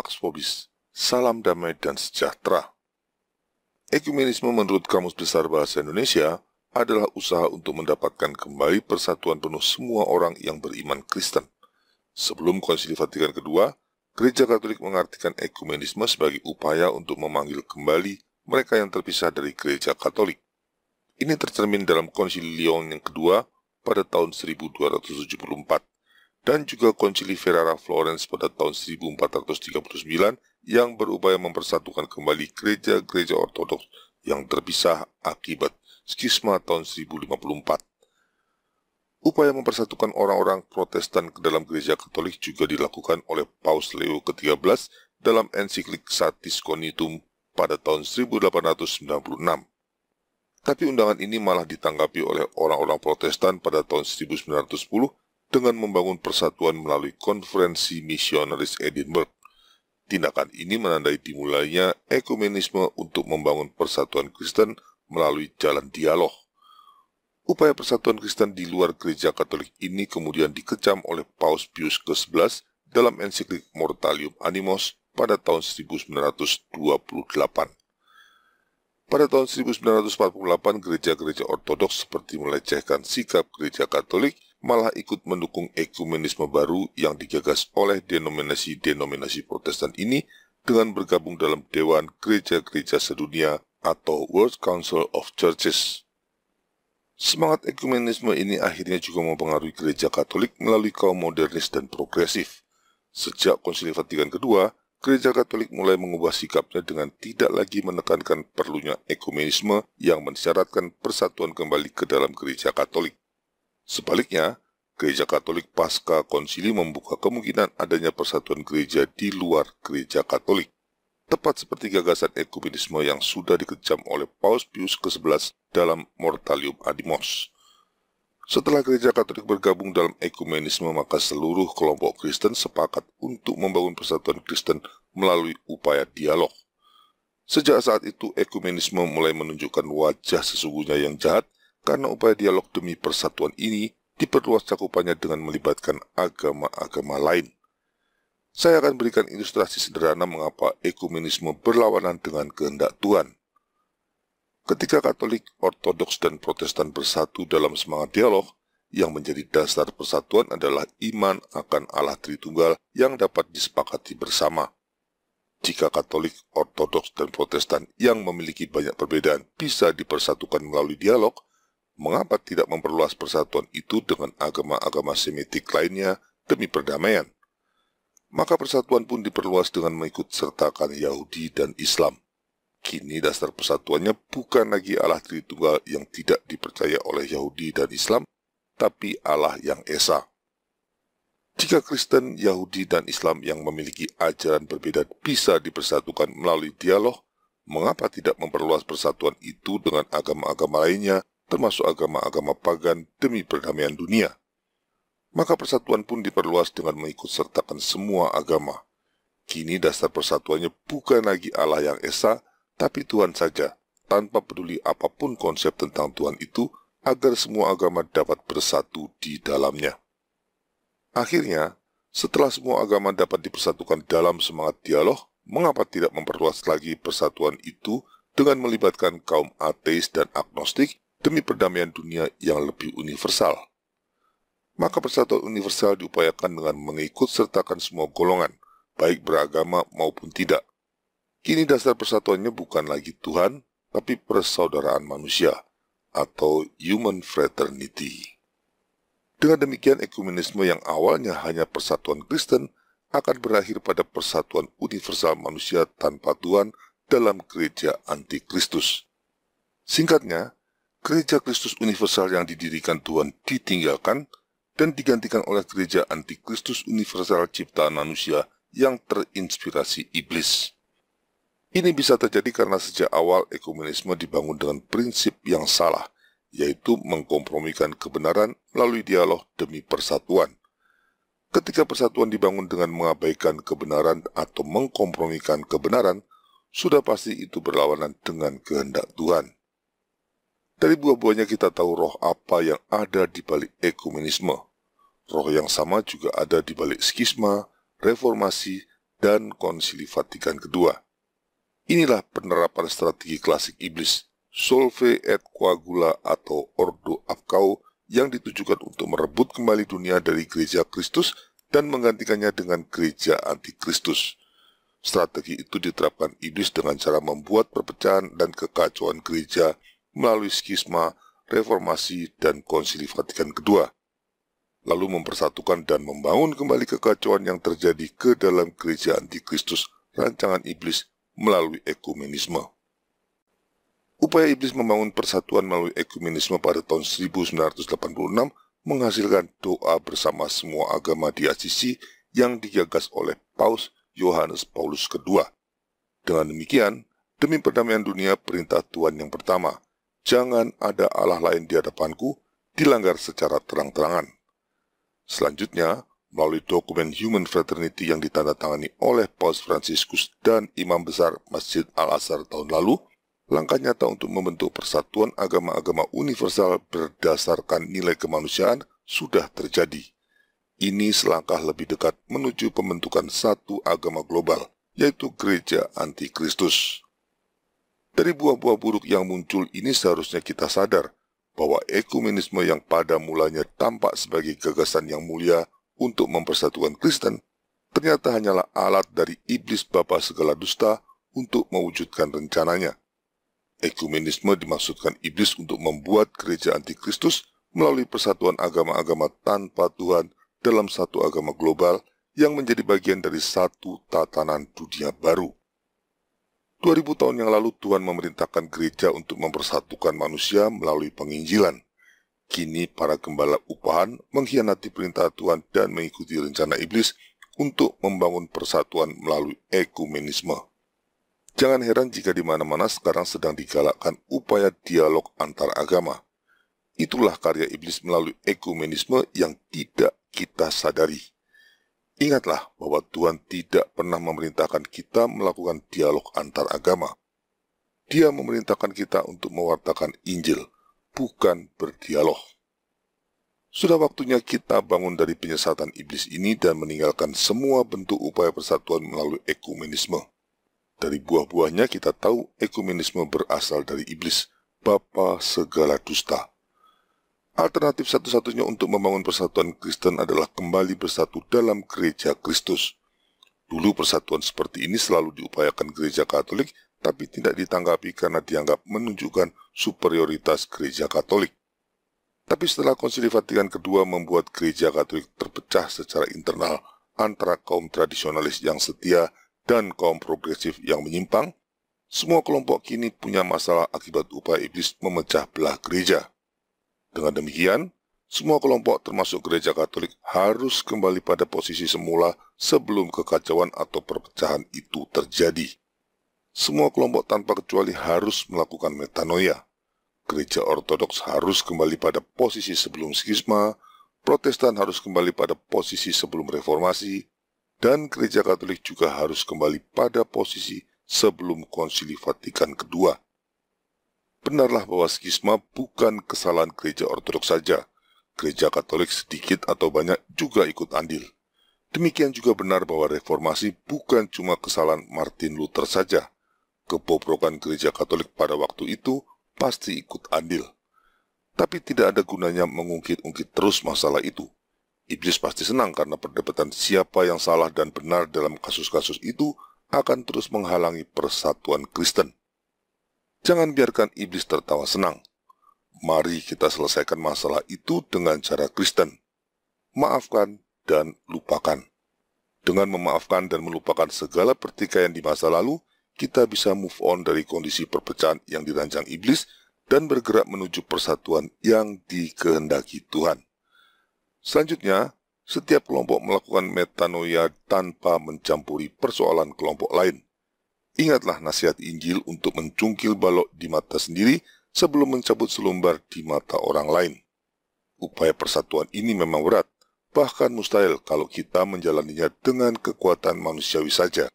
Pax Vobis, salam damai dan sejahtera. Ekumenisme menurut Kamus Besar Bahasa Indonesia adalah usaha untuk mendapatkan kembali persatuan penuh semua orang yang beriman Kristen. Sebelum Konsili Vatikan II, Gereja Katolik mengartikan ekumenisme sebagai upaya untuk memanggil kembali mereka yang terpisah dari Gereja Katolik. Ini tercermin dalam Konsili Lyon yang kedua pada tahun 1274 dan juga Konsili Ferrara Florence pada tahun 1439 yang berupaya mempersatukan kembali gereja-gereja ortodoks yang terpisah akibat skisma tahun 1054. Upaya mempersatukan orang-orang Protestan ke dalam Gereja Katolik juga dilakukan oleh Paus Leo ke-13 dalam ensiklik Satis Cognitum pada tahun 1896. Tapi undangan ini malah ditanggapi oleh orang-orang Protestan pada tahun 1910 dengan membangun persatuan melalui Konferensi Misionaris Edinburgh. Tindakan ini menandai dimulainya ekumenisme untuk membangun persatuan Kristen melalui jalan dialog. Upaya persatuan Kristen di luar Gereja Katolik ini kemudian dikecam oleh Paus Pius ke-11 dalam ensiklik Mortalium Animos pada tahun 1928. Pada tahun 1948, gereja-gereja ortodoks seperti melecehkan sikap Gereja Katolik malah ikut mendukung ekumenisme baru yang digagas oleh denominasi-denominasi Protestan ini dengan bergabung dalam Dewan Gereja-Gereja Sedunia atau World Council of Churches. Semangat ekumenisme ini akhirnya juga mempengaruhi Gereja Katolik melalui kaum modernis dan progresif. Sejak Konsili Vatikan II, Gereja Katolik mulai mengubah sikapnya dengan tidak lagi menekankan perlunya ekumenisme yang mensyaratkan persatuan kembali ke dalam Gereja Katolik. Sebaliknya, Gereja Katolik pasca konsili membuka kemungkinan adanya persatuan gereja di luar Gereja Katolik. Tepat seperti gagasan ekumenisme yang sudah dikecam oleh Paus Pius ke-11 dalam Mortalium Animos. Setelah Gereja Katolik bergabung dalam ekumenisme, maka seluruh kelompok Kristen sepakat untuk membangun persatuan Kristen melalui upaya dialog. Sejak saat itu, ekumenisme mulai menunjukkan wajah sesungguhnya yang jahat karena upaya dialog demi persatuan ini diperluas cakupannya dengan melibatkan agama-agama lain. Saya akan berikan ilustrasi sederhana mengapa ekumenisme berlawanan dengan kehendak Tuhan. Ketika Katolik, Ortodoks, dan Protestan bersatu dalam semangat dialog, yang menjadi dasar persatuan adalah iman akan Allah Tritunggal yang dapat disepakati bersama. Jika Katolik, Ortodoks, dan Protestan yang memiliki banyak perbedaan bisa dipersatukan melalui dialog, mengapa tidak memperluas persatuan itu dengan agama-agama Semitik lainnya demi perdamaian? Maka persatuan pun diperluas dengan mengikut sertakan Yahudi dan Islam. Kini dasar persatuannya bukan lagi Allah Tritunggal yang tidak dipercaya oleh Yahudi dan Islam, tapi Allah yang Esa. Jika Kristen, Yahudi, dan Islam yang memiliki ajaran berbeda bisa dipersatukan melalui dialog, mengapa tidak memperluas persatuan itu dengan agama-agama lainnya, termasuk agama-agama pagan demi perdamaian dunia? Maka persatuan pun diperluas dengan mengikut sertakan semua agama. Kini dasar persatuannya bukan lagi Allah yang Esa, tapi Tuhan saja, tanpa peduli apapun konsep tentang Tuhan itu, agar semua agama dapat bersatu di dalamnya. Akhirnya, setelah semua agama dapat dipersatukan dalam semangat dialog, mengapa tidak memperluas lagi persatuan itu dengan melibatkan kaum ateis dan agnostik demi perdamaian dunia yang lebih universal? Maka persatuan universal diupayakan dengan mengikut sertakan semua golongan, baik beragama maupun tidak. Kini dasar persatuannya bukan lagi Tuhan, tapi persaudaraan manusia, atau human fraternity. Dengan demikian, ekumenisme yang awalnya hanya persatuan Kristen akan berakhir pada persatuan universal manusia tanpa Tuhan dalam gereja antikristus. Singkatnya, gereja Kristus universal yang didirikan Tuhan ditinggalkan dan digantikan oleh gereja antikristus universal ciptaan manusia yang terinspirasi iblis. Ini bisa terjadi karena sejak awal ekumenisme dibangun dengan prinsip yang salah, yaitu mengkompromikan kebenaran melalui dialog demi persatuan. Ketika persatuan dibangun dengan mengabaikan kebenaran atau mengkompromikan kebenaran, sudah pasti itu berlawanan dengan kehendak Tuhan. Dari buah-buahnya kita tahu roh apa yang ada di balik ekumenisme. Roh yang sama juga ada di balik skisma, reformasi, dan Konsili Vatikan II. Inilah penerapan strategi klasik iblis, solve et coagula atau ordo abcau, yang ditujukan untuk merebut kembali dunia dari gereja Kristus dan menggantikannya dengan gereja antikristus. Strategi itu diterapkan iblis dengan cara membuat perpecahan dan kekacauan gereja melalui skisma, reformasi, dan Konsili Vatikan II, lalu mempersatukan dan membangun kembali kekacauan yang terjadi ke dalam gereja antikristus rancangan iblis melalui ekumenisme. Upaya iblis membangun persatuan melalui ekumenisme pada tahun 1986 menghasilkan doa bersama semua agama di Asisi yang digagas oleh Paus Yohanes Paulus II. Dengan demikian, demi perdamaian dunia, perintah Tuhan yang pertama, jangan ada Allah lain di hadapanku, dilanggar secara terang-terangan. Selanjutnya, melalui dokumen Human Fraternity yang ditandatangani oleh Paus Fransiskus dan Imam Besar Masjid Al-Azhar tahun lalu, langkah nyata untuk membentuk persatuan agama-agama universal berdasarkan nilai kemanusiaan sudah terjadi. Ini selangkah lebih dekat menuju pembentukan satu agama global, yaitu gereja antikristus. Dari buah-buah buruk yang muncul ini seharusnya kita sadar bahwa ekumenisme yang pada mulanya tampak sebagai gagasan yang mulia untuk mempersatukan Kristen, ternyata hanyalah alat dari iblis bapa segala dusta untuk mewujudkan rencananya. Ekumenisme dimaksudkan iblis untuk membuat gereja antikristus melalui persatuan agama-agama tanpa Tuhan dalam satu agama global yang menjadi bagian dari satu tatanan dunia baru. 2000 tahun yang lalu Tuhan memerintahkan gereja untuk mempersatukan manusia melalui penginjilan. Kini para gembala upahan mengkhianati perintah Tuhan dan mengikuti rencana iblis untuk membangun persatuan melalui ekumenisme. Jangan heran jika di mana-mana sekarang sedang digalakkan upaya dialog antar agama. Itulah karya iblis melalui ekumenisme yang tidak kita sadari. Ingatlah bahwa Tuhan tidak pernah memerintahkan kita melakukan dialog antar agama. Dia memerintahkan kita untuk mewartakan Injil, bukan berdialog. Sudah waktunya kita bangun dari penyesatan iblis ini dan meninggalkan semua bentuk upaya persatuan melalui ekumenisme. Dari buah-buahnya kita tahu ekumenisme berasal dari iblis, bapa segala dusta. Alternatif satu-satunya untuk membangun persatuan Kristen adalah kembali bersatu dalam gereja Kristus. Dulu persatuan seperti ini selalu diupayakan gereja Katolik, tapi tidak ditanggapi karena dianggap menunjukkan superioritas gereja Katolik. Tapi setelah Konsili Vatikan II membuat gereja Katolik terpecah secara internal antara kaum tradisionalis yang setia dan kaum progresif yang menyimpang, semua kelompok kini punya masalah akibat upaya iblis memecah belah gereja. Dengan demikian, semua kelompok termasuk gereja Katolik harus kembali pada posisi semula sebelum kekacauan atau perpecahan itu terjadi. Semua kelompok tanpa kecuali harus melakukan metanoia. Gereja Ortodoks harus kembali pada posisi sebelum skisma, Protestan harus kembali pada posisi sebelum reformasi, dan gereja Katolik juga harus kembali pada posisi sebelum Konsili Vatikan II. Benarlah bahwa skisma bukan kesalahan gereja Ortodoks saja. Gereja Katolik sedikit atau banyak juga ikut andil. Demikian juga benar bahwa reformasi bukan cuma kesalahan Martin Luther saja. Kebobrokan gereja Katolik pada waktu itu pasti ikut andil. Tapi tidak ada gunanya mengungkit-ungkit terus masalah itu. Iblis pasti senang karena perdebatan siapa yang salah dan benar dalam kasus-kasus itu akan terus menghalangi persatuan Kristen. Jangan biarkan iblis tertawa senang. Mari kita selesaikan masalah itu dengan cara Kristen. Maafkan dan lupakan. Dengan memaafkan dan melupakan segala pertikaian di masa lalu, kita bisa move on dari kondisi perpecahan yang dirancang iblis dan bergerak menuju persatuan yang dikehendaki Tuhan. Selanjutnya, setiap kelompok melakukan metanoia tanpa mencampuri persoalan kelompok lain. Ingatlah nasihat Injil untuk mencungkil balok di mata sendiri sebelum mencabut selumbar di mata orang lain. Upaya persatuan ini memang berat, bahkan mustahil kalau kita menjalaninya dengan kekuatan manusiawi saja.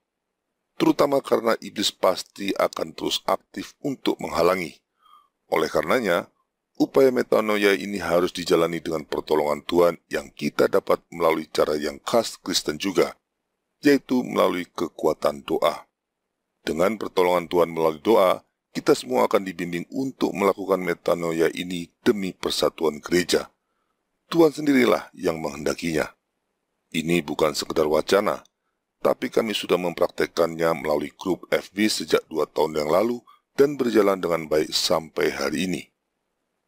Terutama karena iblis pasti akan terus aktif untuk menghalangi. Oleh karenanya, upaya metanoia ini harus dijalani dengan pertolongan Tuhan yang kita dapat melalui cara yang khas Kristen juga, yaitu melalui kekuatan doa. Dengan pertolongan Tuhan melalui doa, kita semua akan dibimbing untuk melakukan metanoia ini demi persatuan gereja. Tuhan sendirilah yang menghendakinya. Ini bukan sekedar wacana, tapi kami sudah mempraktekkannya melalui grup FB sejak 2 tahun yang lalu dan berjalan dengan baik sampai hari ini.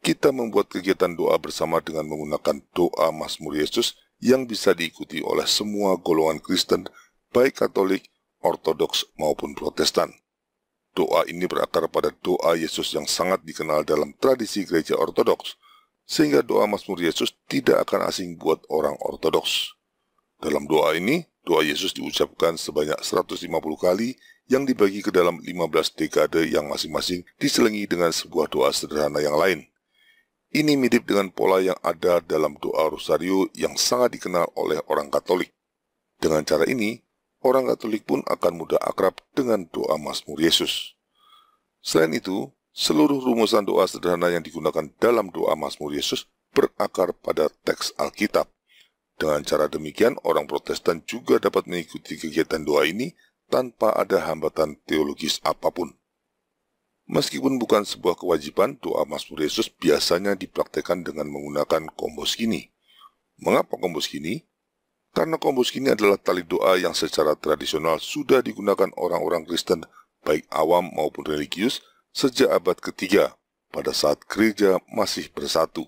Kita membuat kegiatan doa bersama dengan menggunakan doa Mazmur Yesus yang bisa diikuti oleh semua golongan Kristen, baik Katolik, Ortodoks maupun Protestan. Doa ini berakar pada doa Yesus yang sangat dikenal dalam tradisi gereja Ortodoks, sehingga doa Mazmur Yesus tidak akan asing buat orang Ortodoks. Dalam doa ini, doa Yesus diucapkan sebanyak 150 kali yang dibagi ke dalam 15 dekade yang masing-masing diselingi dengan sebuah doa sederhana yang lain. Ini mirip dengan pola yang ada dalam doa Rosario yang sangat dikenal oleh orang Katolik. Dengan cara ini, orang Katolik pun akan mudah akrab dengan doa Mazmur Yesus. Selain itu, seluruh rumusan doa sederhana yang digunakan dalam doa Mazmur Yesus berakar pada teks Alkitab. Dengan cara demikian, orang Protestan juga dapat mengikuti kegiatan doa ini tanpa ada hambatan teologis apapun. Meskipun bukan sebuah kewajiban, doa Mazmur Yesus biasanya dipraktekkan dengan menggunakan kombos kini. Mengapa kombos kini? Karena kombos kini adalah tali doa yang secara tradisional sudah digunakan orang-orang Kristen, baik awam maupun religius, sejak abad ketiga, pada saat gereja masih bersatu.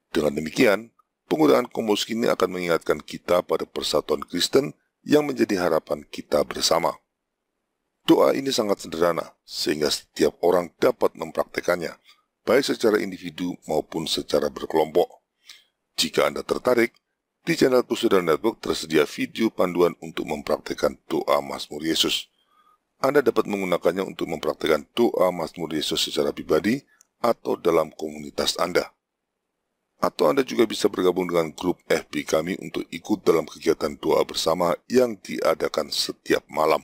Dengan demikian, penggunaan kombos kini akan mengingatkan kita pada persatuan Kristen yang menjadi harapan kita bersama. Doa ini sangat sederhana, sehingga setiap orang dapat mempraktekannya, baik secara individu maupun secara berkelompok. Jika Anda tertarik, di channel Crusader Network tersedia video panduan untuk mempraktekkan doa Mazmur Yesus. Anda dapat menggunakannya untuk mempraktekkan doa Mazmur Yesus secara pribadi atau dalam komunitas Anda. Atau Anda juga bisa bergabung dengan grup FB kami untuk ikut dalam kegiatan doa bersama yang diadakan setiap malam.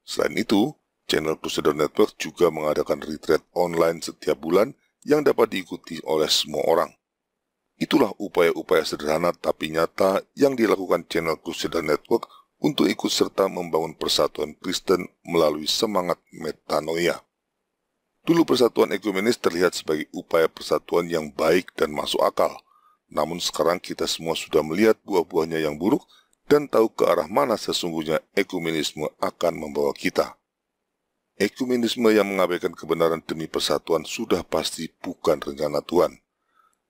Selain itu, channel Crusader Network juga mengadakan retreat online setiap bulan yang dapat diikuti oleh semua orang. Itulah upaya-upaya sederhana tapi nyata yang dilakukan channel Crusader Network untuk ikut serta membangun persatuan Kristen melalui semangat metanoia. Dulu persatuan ekumenis terlihat sebagai upaya persatuan yang baik dan masuk akal. Namun sekarang kita semua sudah melihat buah-buahnya yang buruk dan tahu ke arah mana sesungguhnya ekumenisme akan membawa kita. Ekumenisme yang mengabaikan kebenaran demi persatuan sudah pasti bukan rencana Tuhan.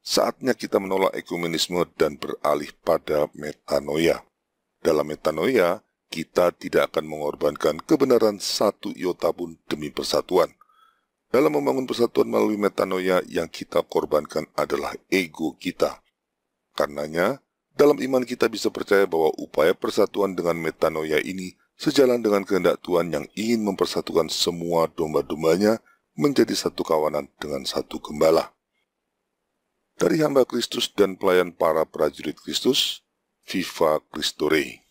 Saatnya kita menolak ekumenisme dan beralih pada metanoia. Dalam metanoia, kita tidak akan mengorbankan kebenaran satu iota pun demi persatuan. Dalam membangun persatuan melalui metanoia, yang kita korbankan adalah ego kita. Karenanya, dalam iman kita bisa percaya bahwa upaya persatuan dengan metanoia ini sejalan dengan kehendak Tuhan yang ingin mempersatukan semua domba-dombanya menjadi satu kawanan dengan satu gembala. Dari hamba Kristus dan pelayan para prajurit Kristus, Viva Christo Rey.